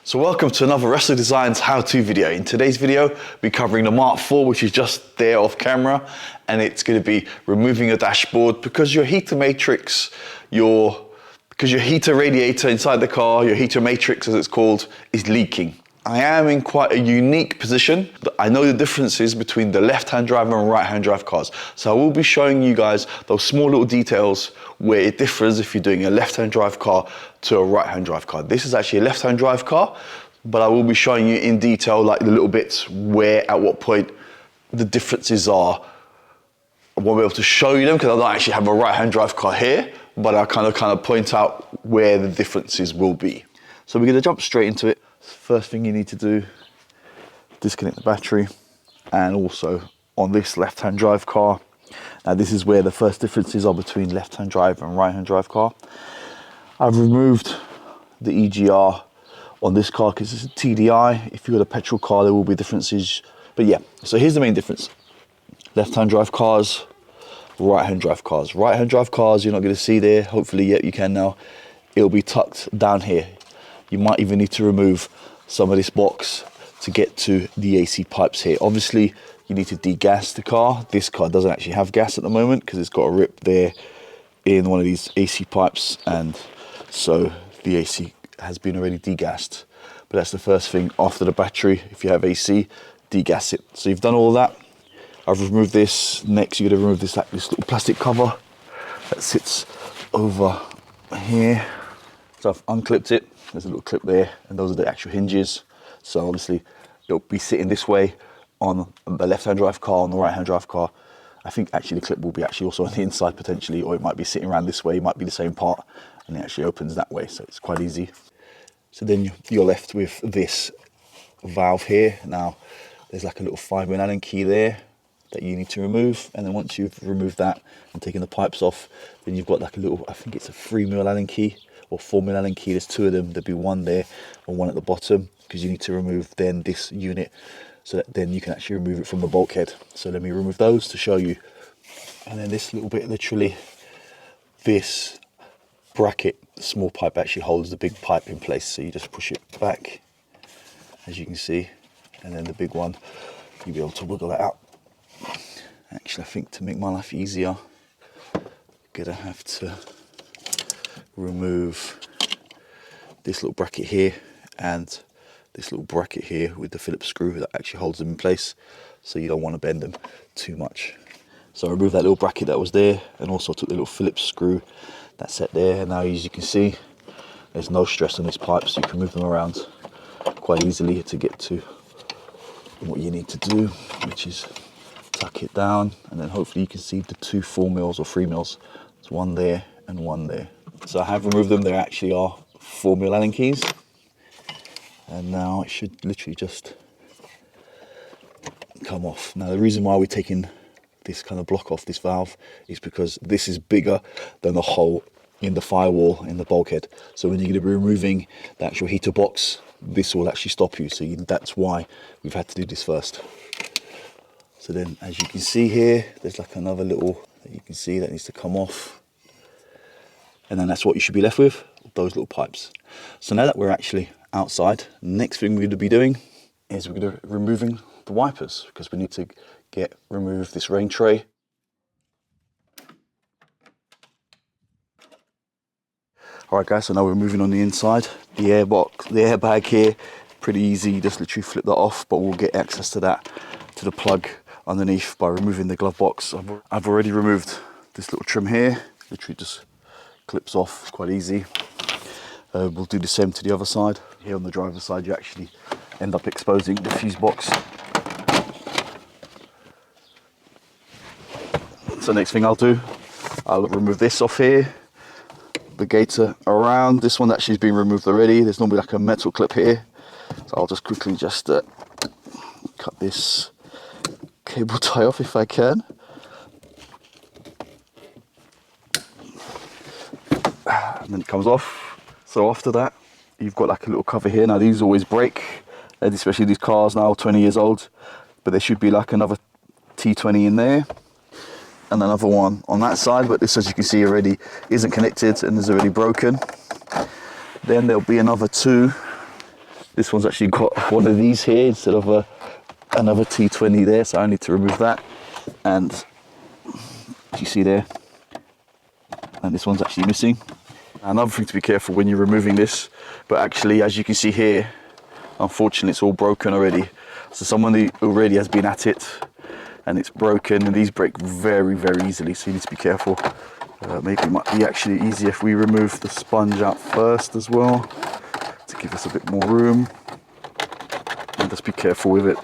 So welcome to another Resto Designs how-to video. In today's video, we'll be covering the Mark 4, which is just there off camera, and it's going to be removing a dashboard because your heater matrix, because your heater radiator inside the car, your heater matrix as it's called, is leaking. I am in quite a unique position. I know the differences between the left-hand drive and right-hand drive cars. So I will be showing you guys those small little details where it differs if you're doing a left-hand drive car to a right-hand drive car. This is actually a left-hand drive car, but I will be showing you in detail like the little bits where, at what point the differences are. I won't be able to show you them because I don't actually have a right-hand drive car here, but I kind of point out where the differences will be. So we're gonna jump straight into it. First thing you need to do, disconnect the battery, and also on this left-hand drive car, now this is where the first differences are between left-hand drive and right-hand drive car. I've removed the EGR on this car because it's a TDI. If you've got a petrol car, there will be differences. But yeah, so here's the main difference. Left-hand drive cars, right-hand drive cars. Right-hand drive cars, you're not going to see there. Hopefully, yeah, you can now. It'll be tucked down here. You might even need to remove some of this box to get to the AC pipes here. Obviously, you need to degas the car. This car doesn't actually have gas at the moment because it's got a rip there in one of these AC pipes, and so the AC has been already degassed. But that's the first thing after the battery. If you have AC, degas it. So you've done all that. I've removed this. Next, you're going to remove this little plastic cover that sits over here. So I've unclipped it. There's a little clip there, and those are the actual hinges. So obviously it'll be sitting this way on the left-hand drive car, on the right-hand drive car. I think actually the clip will be actually also on the inside potentially, or it might be sitting around this way. It might be the same part, and it actually opens that way, so it's quite easy. So then you're left with this valve here. Now there's like a little 5mm Allen key there that you need to remove, and then once you've removed that and taken the pipes off, then you've got like a little, I think it's a 3mm Allen key or 4mm Allen key. There's two of them. There'll be one there and one at the bottom, because you need to remove then this unit so that then you can actually remove it from the bulkhead. So let me remove those to show you. And then this little bit, literally this bracket, the small pipe actually holds the big pipe in place. So you just push it back, as you can see, and then the big one, you'll be able to wiggle that out. Actually, I think to make my life easier, I'm gonna have to remove this little bracket here and this little bracket here with the Phillips screw that actually holds them in place, so you don't want to bend them too much. So I removed that little bracket that was there, and also took the little Phillips screw that's set there, and now as you can see, there's no stress on this pipe, so you can move them around quite easily to get to what you need to do, which is tuck it down, and then hopefully you can see the two 4mm or 3mm. There's one there and one there. So I have removed them. There actually are 4mm Allen keys, and now it should literally just come off. Now the reason why we're taking this kind of block off this valve is because this is bigger than the hole in the firewall in the bulkhead. So when you're going to be removing the actual heater box, this will actually stop you. So that's why we've had to do this first. So then, as you can see here, there's like another little that you can see that needs to come off. And then that's what you should be left with, those little pipes. So now that we're actually outside, next thing we're going to be doing is we're going to be removing the wipers, because we need to remove this rain tray. All right guys, so now we're moving on the inside. The airbag here, pretty easy, you just literally flip that off, but we'll get access to that, to the plug underneath, by removing the glove box. I've already removed this little trim here, literally just clips off, it's quite easy. We'll do the same to the other side. Here on the driver's side, you actually end up exposing the fuse box. So next thing I'll do, I'll remove this off here, the gator around. This one actually has been removed already. There's normally like a metal clip here, so I'll just quickly just cut this cable tie off if I can. And then it comes off. So after that, you've got like a little cover here. Now these always break, and especially these cars now 20 years old, but there should be like another T20 in there and another one on that side, but this, as you can see, already isn't connected and is already broken. Then there'll be another two This one's actually got one of these here instead of another T20 there, so I need to remove that. And you see there, and this one's actually missing. Another thing to be careful when you're removing this, but actually, as you can see here, unfortunately it's all broken already. So someone who already has been at it and it's broken, and these break very, very easily, so you need to be careful. Maybe it might be actually easier if we remove the sponge out first as well, to give us a bit more room. And just be careful with it.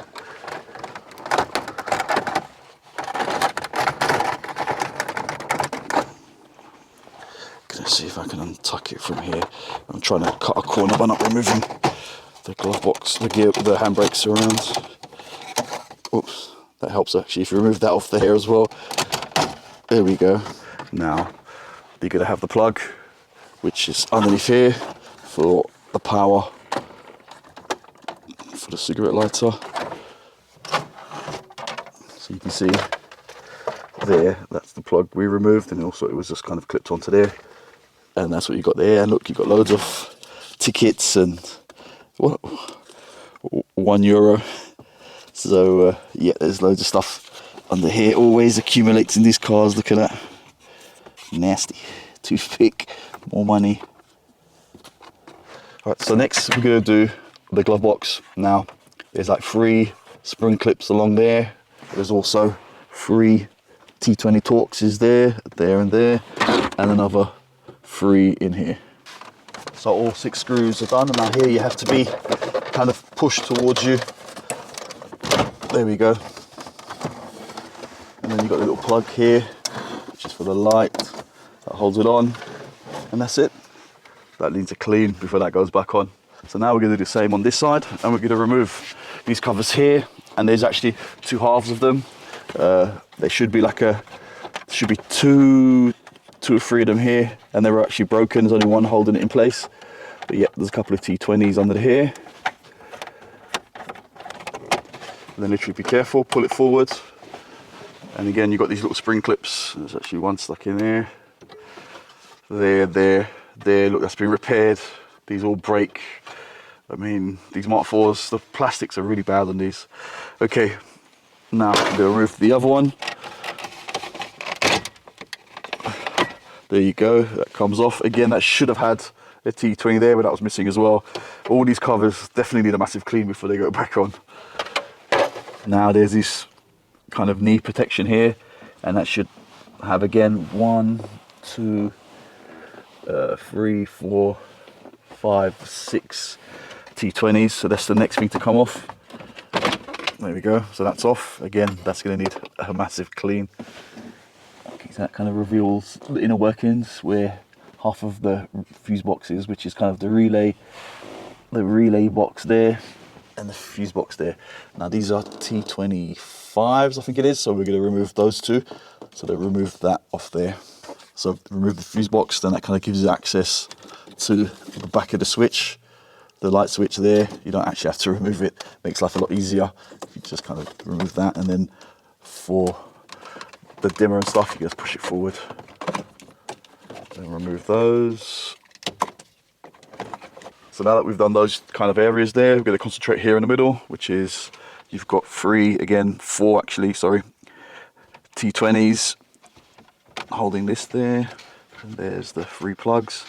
Gonna see if I can untuck it from here. I'm trying to cut a corner by not removing the glove box, the handbrakes around. Oops, that helps actually if you remove that off there as well. There we go. Now you're gonna have the plug, which is underneath here for the power for the cigarette lighter. So you can see there, that's the plug we removed, and also it was just kind of clipped onto there, and that's what you got there. And look, you've got loads of tickets and what, €1. So yeah, there's loads of stuff under here, always accumulates in these cars. Look at that, nasty. Toothpick, more money. All right, so next we're gonna do the glove box. Now there's like 3 spring clips along there. There's also 3 T20 Torxes there, and there, and another 3 in here. So all 6 screws are done, and now here you have to be kind of pushed towards you. There we go. And then you've got a little plug here, which is for the light that holds it on, and that's it. That needs a clean before that goes back on. So now we're going to do the same on this side, and we're going to remove these covers here, and there's actually 2 halves of them. There should be two or 3 of them here, and they were actually broken. There's only one holding it in place. But yeah, there's a couple of T20s under here. And then literally be careful, pull it forward. And again, you've got these little spring clips. There's actually one stuck in there. There. Look, that's been repaired. These all break. I mean, these Mark 4s, the plastics are really bad on these. Okay, now I'm going to remove the other one. There you go, that comes off. Again, that should have had a T20 there, but that was missing as well. All these covers definitely need a massive clean before they go back on. Now there's this kind of knee protection here, and that should have again 1, 2, 3, 4, 5, 6 T20s. So that's the next thing to come off. There we go, so that's off. Again, that's going to need a massive clean. Okay, so that kind of reveals the inner workings, where half of the fuse box is, which is kind of the relay box there, and the fuse box there. Now these are T25s, I think it is, so we're going to remove those 2. So they remove that off there. So remove the fuse box, then that kind of gives you access to the back of the switch, the light switch there. You don't actually have to remove it, makes life a lot easier. You just kind of remove that, and then for the dimmer and stuff, you just push it forward. Then remove those. So now that we've done those kind of areas there, we're going to concentrate here in the middle, which is, you've got 4 actually, sorry, T20s holding this there, and there's the 3 plugs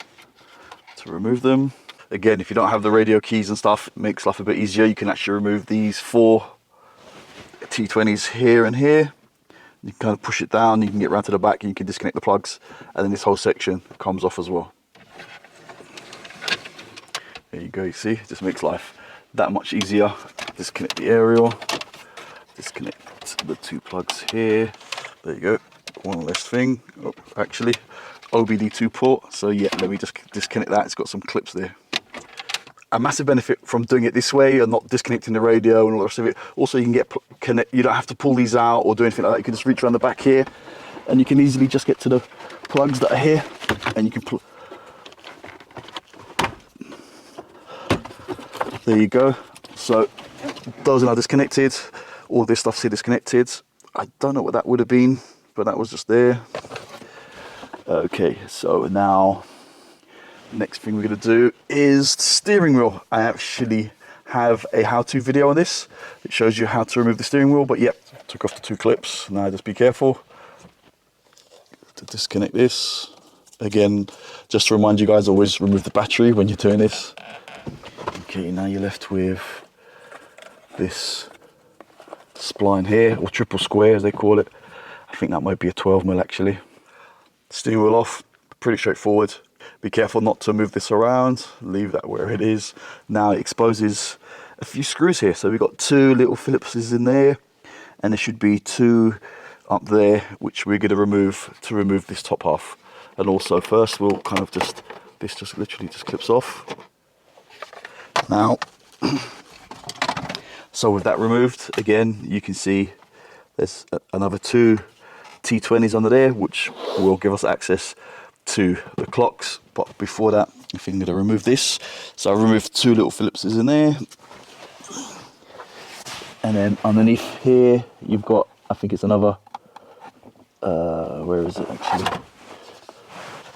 to remove them. Again, if you don't have the radio keys and stuff, it makes life a bit easier. You can actually remove these 4 T20s here and here. You can kind of push it down, you can get round to the back, and you can disconnect the plugs, and then this whole section comes off as well. There you go, you see, it just makes life that much easier. Disconnect the aerial, disconnect the 2 plugs here. There you go, one less thing. Oh, actually, OBD2 port, so yeah, let me just disconnect that. It's got some clips there. A massive benefit from doing it this way and not disconnecting the radio and all the rest of it. Also, you can get you don't have to pull these out or do anything like that. You can just reach around the back here, and you can easily just get to the plugs that are here, and you can pull. There you go. So those are now disconnected. All this stuff's here disconnected. I don't know what that would have been, but that was just there. Okay, so now next thing we're going to do is the steering wheel. I actually have a how-to video on this. It shows you how to remove the steering wheel, but yep, took off the 2 clips. Now just be careful to disconnect this. Again, just to remind you guys, always remove the battery when you're doing this. Okay, now you're left with this spline here, or triple square as they call it. I think that might be a 12mm actually. Steering wheel off, pretty straightforward. Be careful not to move this around, leave that where it is. Now it exposes a few screws here. So we've got 2 little Phillipses in there, and there should be 2 up there, which we're going to remove this top half. And also first we'll kind of this just literally just clips off. Now, so with that removed, again, you can see there's another 2 T20s under there, which will give us access to the clocks. But before that, I think I'm going to remove this. So I removed 2 little Phillipses in there. And then underneath here, you've got, I think it's another, where is it actually?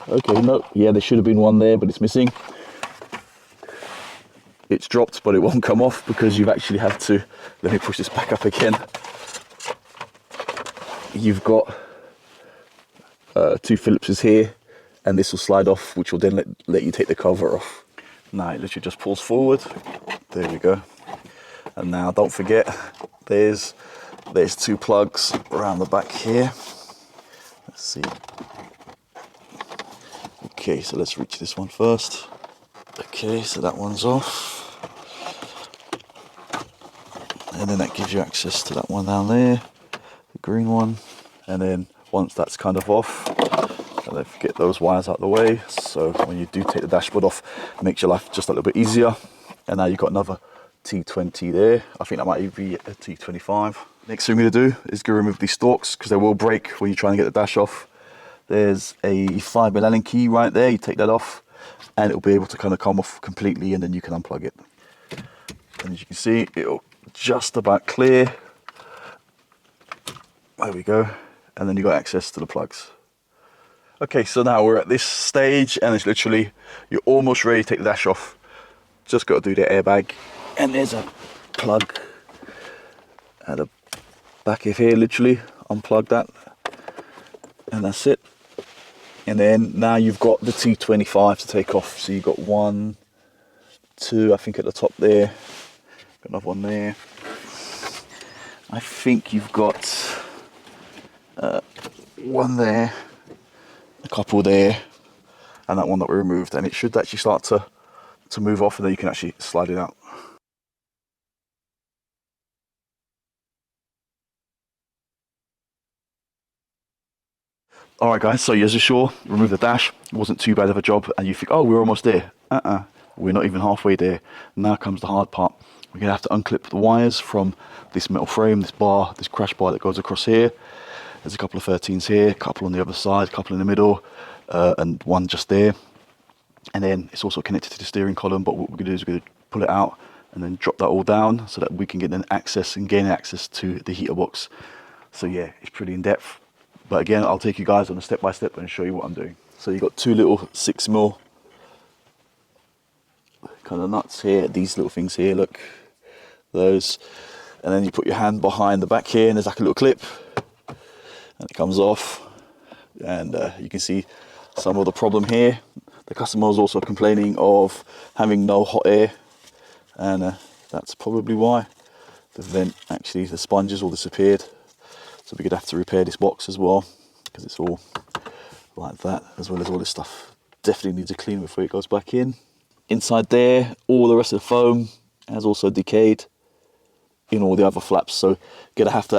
Okay, no, yeah, there should have been one there, but it's missing. It's dropped, but it won't come off because you've actually had to, let me push this back up again. You've got 2 Phillipses here, and this will slide off, which will then let you take the cover off. Now it literally just pulls forward. There we go. And now don't forget, there's 2 plugs around the back here. Let's see. Okay, so let's reach this one first. Okay, so that one's off. And then that gives you access to that one down there, the green one. And then once that's kind of off, and then get those wires out of the way. So when you do take the dashboard off, it makes your life just a little bit easier. And now you've got another T20 there. I think that might even be a T25. Next thing we're gonna do is go remove these stalks, because they will break when you're trying to get the dash off. There's a 5mm Allen key right there. You take that off and it'll be able to kind of come off completely, and then you can unplug it. And as you can see, it'll just about clear. There we go. And then you got access to the plugs. Okay, so now we're at this stage, and it's literally, you're almost ready to take the dash off. Just got to do the airbag. And there's a plug at the back of here, literally. Unplug that. And that's it. And then now you've got the T25 to take off. So you've got 1, 2, I think at the top there. Got another one there. I think you've got one there, a couple there, and that one that we removed. And it should actually start to move off, and then you can actually slide it out. Alright guys, so as you're sure, remove the dash. It wasn't too bad of a job, and you think, oh, we're almost there. We're not even halfway there. Now comes the hard part. We're going to have to unclip the wires from this metal frame, this bar, this crash bar that goes across here. There's a couple of 13s here, a couple on the other side, a couple in the middle, and one just there. And then it's also connected to the steering column, but what we're going to do is we're going to pull it out and then drop that all down so that we can get then access and gain access to the heater box. So yeah, it's pretty in depth. But again, I'll take you guys on a step-by-step and show you what I'm doing. So you've got 2 little 6mm kind of nuts here, these little things here, look, those. And then you put your hand behind the back here, and there's like a little clip, and it comes off. And you can see some of the problem here. The customer was also complaining of having no hot air, and that's probably why. The vent, actually, the sponges all disappeared. So we're gonna have to repair this box as well, because it's all like that, as well as all this stuff. Definitely needs a clean before it goes back in. Inside there, all the rest of the foam has also decayed in all the other flaps. So gonna have to,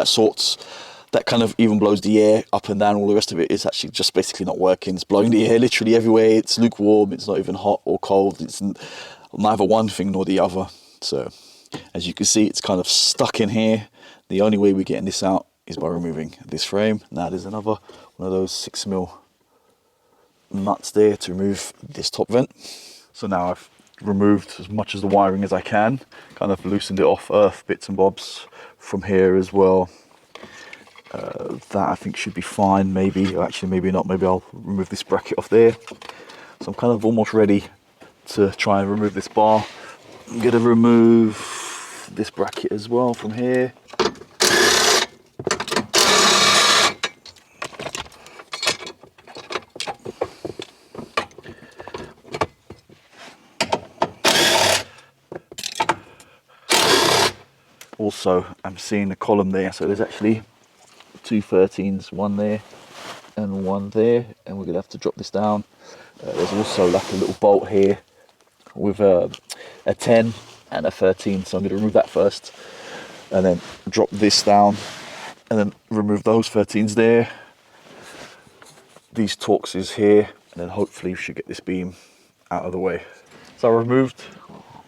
that kind of even blows the air up and down. All the rest of it is actually just basically not working. It's blowing the air literally everywhere. It's lukewarm. It's not even hot or cold. It's neither one thing nor the other. So as you can see, it's kind of stuck in here. The only way we're getting this out is by removing this frame. Now there's another one of those 6mm nuts there to remove this top vent. So now I've removed as much of the wiring as I can, kind of loosened it off, earth bits and bobs from here as well. That I think should be fine, maybe, or actually maybe not. Maybe I'll remove this bracket off there. So I'm kind of almost ready to try and remove this bar. I'm going to remove this bracket as well from here. Also, I'm seeing the column there, so there's actually two 13s, one there and one there, and we're going to have to drop this down. There's also like a little bolt here with a 10 and a 13, so I'm going to remove that first and then drop this down and then remove those 13s there, these Torxes here, and then hopefully we should get this beam out of the way. So I removed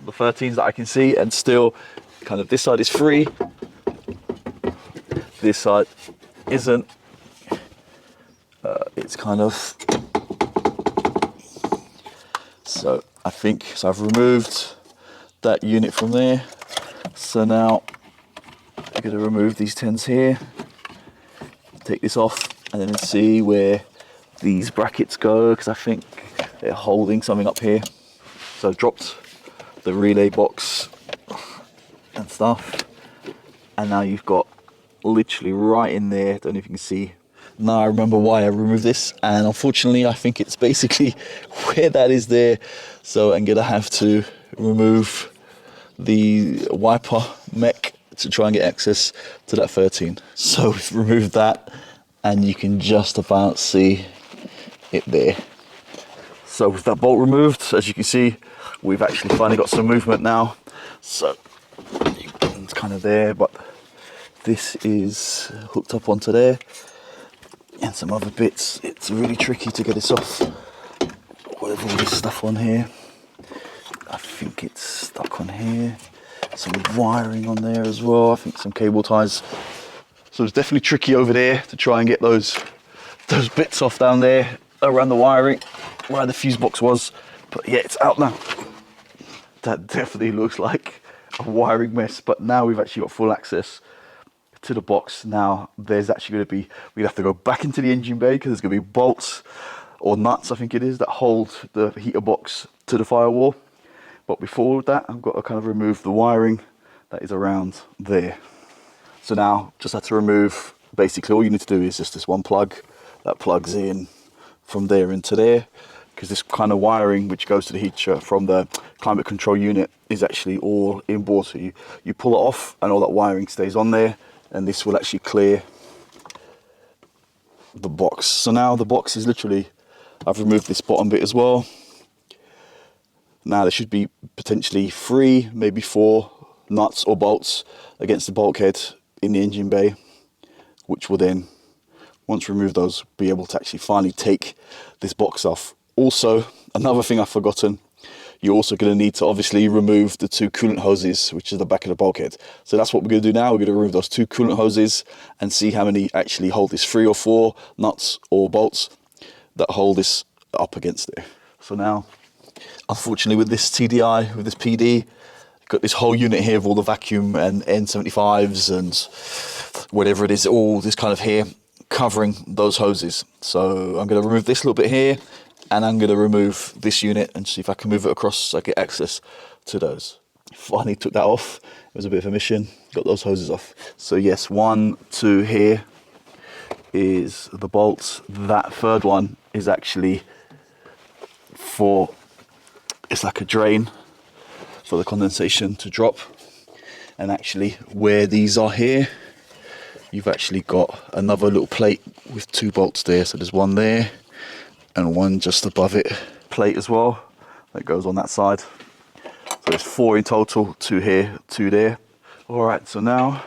the 13s that I can see, and still kind of this side is free, this side isn't. It's kind of, so I think, so I've removed that unit from there. So now I'm going to remove these 10s here, take this off, and then see where these brackets go, because I think they're holding something up here. So I've dropped the relay box and stuff, and now you've got literally right in there, don't know if you can see. Now I remember why I removed this, and unfortunately I think it's basically where that is there, so I'm gonna have to remove the wiper mech to try and get access to that 13. So we've removed that, and you can just about see it there. So with that bolt removed, as you can see, we've actually finally got some movement now. So it's kind of there, but this is hooked up onto there, and some other bits. It's really tricky to get this off with all this stuff on here. I think it's stuck on here. Some wiring on there as well. I think some cable ties. So it's definitely tricky over there to try and get those bits off down there around the wiring where the fuse box was. But yeah, it's out now. That definitely looks like a wiring mess, but now we've actually got full access to the box. Now there's actually going to be, we'd have to go back into the engine bay because there's going to be bolts or nuts, I think it is, that hold the heater box to the firewall. But before that, I've got to kind of remove the wiring that is around there. So now just have to remove, basically all you need to do is just this one plug that plugs in from there into there, because this kind of wiring which goes to the heater from the climate control unit is actually all inboard. So you pull it off and all that wiring stays on there, and this will actually clear the box. So now the box is literally, I've removed this bottom bit as well. Now there should be potentially 3, maybe 4 nuts or bolts against the bulkhead in the engine bay, which will then, once remove those, be able to actually finally take this box off. Also, another thing I've forgotten, you're also going to need to obviously remove the 2 coolant hoses, which is the back of the bulkhead. So that's what we're going to do now. We're going to remove those 2 coolant hoses and see how many actually hold this 3 or 4 nuts or bolts that hold this up against there. So now, unfortunately with this TDI, with this PD, got this whole unit here of all the vacuum and N75s and whatever it is, all this kind of here covering those hoses. So I'm going to remove this little bit here, and I'm going to remove this unit and see if I can move it across so I get access to those. Finally took that off. It was a bit of a mission. Got those hoses off. So yes, 1, 2 here is the bolts. That third one is actually for, it's like a drain for the condensation to drop. And actually where these are here, you've actually got another little plate with 2 bolts there. So there's one there and one just above it, plate as well, that goes on that side. So there's 4 in total, 2 here, 2 there. All right, so now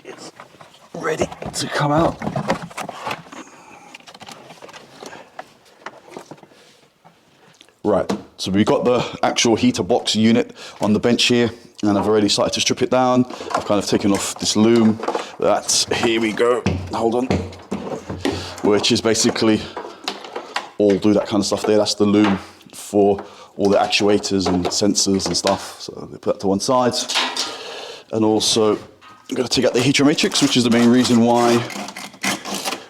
it's ready to come out. Right, so we've got the actual heater box unit on the bench here, and I've already started to strip it down. I've kind of taken off this loom. That's, here we go, hold on. Which is basically all do that kind of stuff there. That's the loom for all the actuators and sensors and stuff. So they put that to one side. And also I'm going to take out the heater matrix, which is the main reason why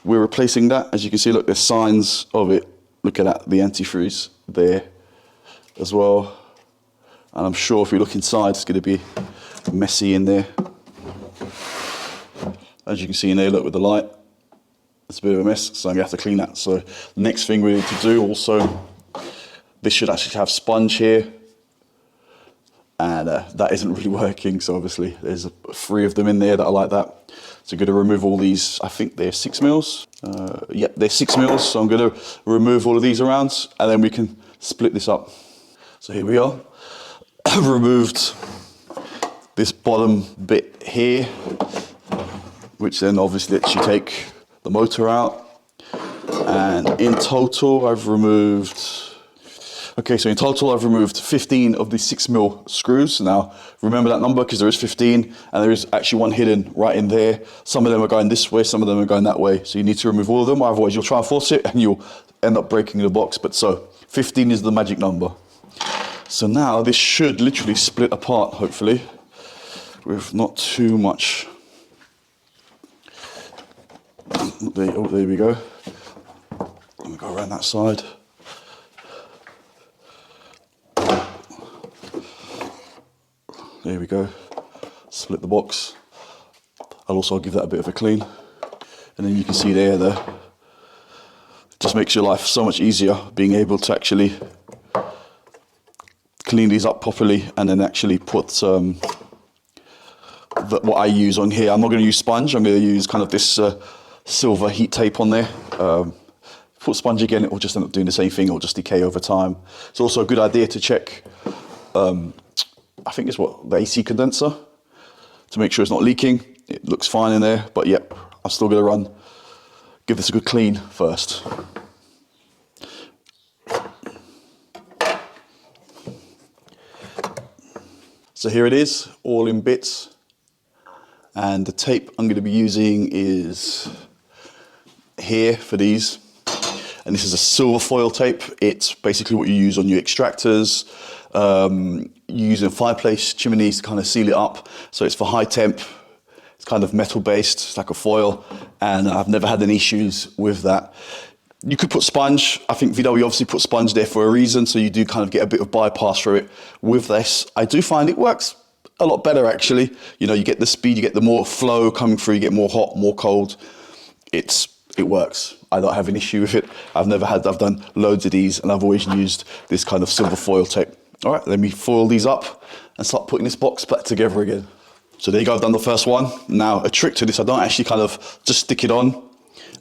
we're replacing that. As you can see, look, there's signs of it. Look at that, the antifreeze there as well. And I'm sure if we look inside, it's going to be messy in there. As you can see in there, look with the light, it's a bit of a mess, so I'm going to have to clean that. So the next thing we need to do also, this should actually have sponge here. And that isn't really working, so obviously there's 3 of them in there that are like that. So I'm going to remove all these, I think they're 6 mils. Yep, they're 6 mils, so I'm going to remove all of these around, and then we can split this up. So here we are. I've removed this bottom bit here, which then obviously lets you take the motor out. And in total, I've removed 15 of the 6 mil screws. Now, remember that number because there is 15 and there is actually one hidden right in there. Some of them are going this way, some of them are going that way. So you need to remove all of them, otherwise you'll try and force it and you'll end up breaking the box. But so, 15 is the magic number. So now this should literally split apart, hopefully, with not too much. There we go. Let me go around that side. There we go, split the box. I'll also give that a bit of a clean. And then you can see there, just makes your life so much easier being able to actually clean these up properly and then actually put what I use on here. I'm not going to use sponge, I'm going to use kind of this silver heat tape on there. Put sponge again, it will just end up doing the same thing, it will just decay over time. It's also a good idea to check I think it's the AC condenser to make sure it's not leaking. It looks fine in there, but yep, I'm still going to give this a good clean first. So here it is, all in bits. And the tape I'm going to be using is here for these. And this is a silver foil tape. It's basically what you use on your extractors. You use in fireplace chimneys to kind of seal it up. So it's for high temp. It's kind of metal based. It's like a foil. And I've never had any issues with that. You could put sponge. I think VW obviously put sponge there for a reason. So you do kind of get a bit of bypass through it. With this, I do find it works a lot better actually. You know, you get the speed, you get the more flow coming through, you get more hot, more cold. It works. I don't have an issue with it. I've done loads of these and I've always used this kind of silver foil tape. All right, let me foil these up and start putting this box back together again. So there you go, I've done the first one. Now a trick to this, I don't actually kind of just stick it on.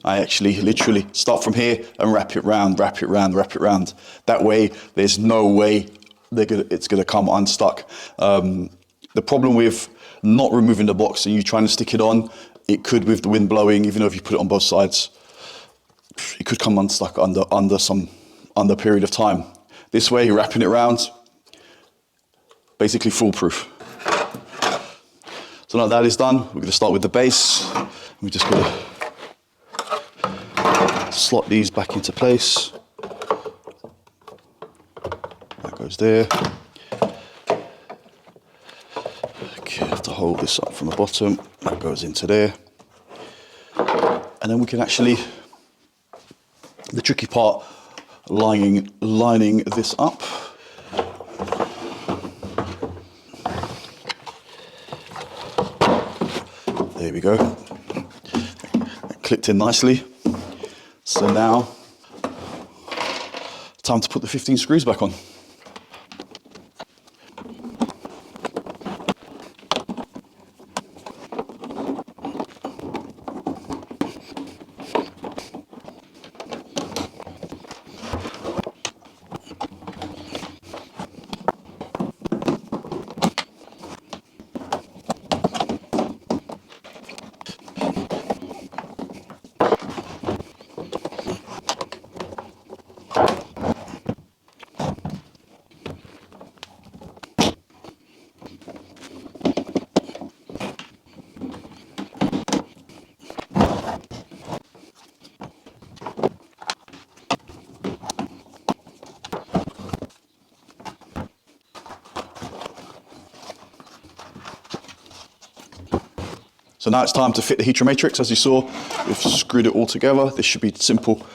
I actually literally start from here and wrap it round, wrap it round, wrap it round. That way, there's no way it's gonna come unstuck. The problem with not removing the box and you trying to stick it on, it could, with the wind blowing, even though if you put it on both sides, it could come unstuck under a period of time. This way, you're wrapping it around, basically foolproof. So now that is done, we're going to start with the base. We're just going to slot these back into place. That goes there. Okay, I have to hold this up from the bottom. That goes into there. And then we can actually, the tricky part, lining this up. There we go. That clipped in nicely. So now, time to put the 15 screws back on. So now it's time to fit the heater matrix. As you saw, we've screwed it all together. This should be simple.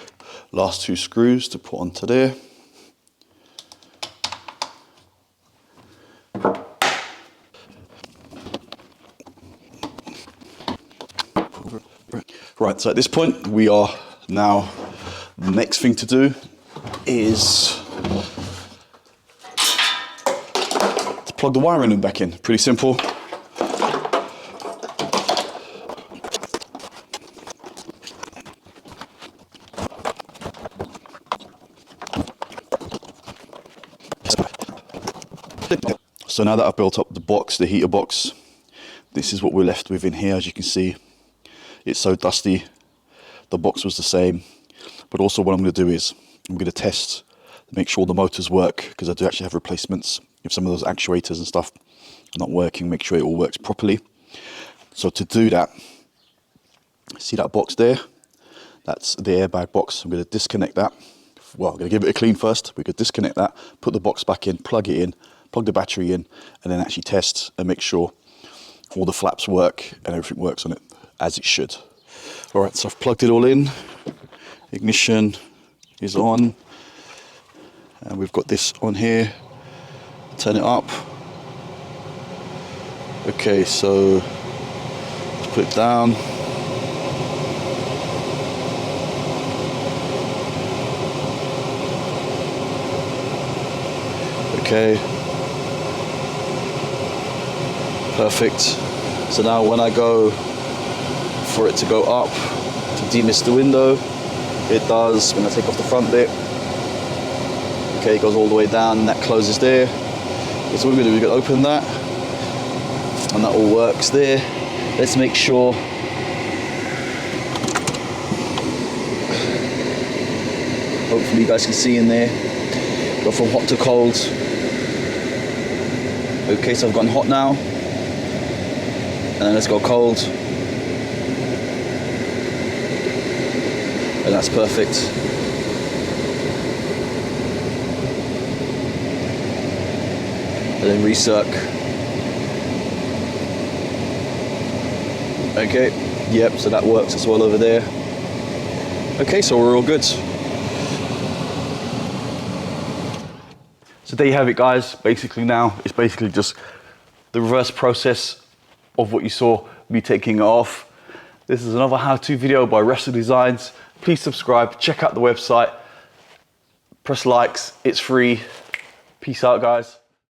Last 2 screws to put onto there. Right, so at this point, we are now, the next thing to do is to plug the wiring loom back in. Pretty simple. So now that I've built up the box, the heater box, this is what we're left with in here. As you can see, it's so dusty. The box was the same. But also what I'm going to do is I'm going to test to make sure the motors work, because I do actually have replacements. If some of those actuators and stuff are not working, make sure it all works properly. So to do that, see that box there? That's the airbag box. I'm going to disconnect that. Well, I'm going to give it a clean first. We could disconnect that, put the box back in, plug it in, plug the battery in, and then actually test and make sure all the flaps work and everything works on it as it should. All right, so I've plugged it all in. Ignition is on. And we've got this on here. Turn it up. Okay, so let's put it down. Okay. Perfect. So now when I go for it to go up to demist the window, it does. When I take off the front bit, okay, it goes all the way down and that closes there. Okay, so what we're going to do, we're going to open that and that all works there. Let's make sure hopefully you guys can see in there. Go from hot to cold. Okay, so I've gone hot now. And then let's go cold. And that's perfect. And then recirc. Okay, yep, so that works as well over there. Okay, so we're all good. So there you have it, guys. Basically now, it's basically just the reverse process of what you saw me taking it off. This is another how-to video by Resto Designs. Please subscribe, check out the website, press likes, it's free. Peace out, guys.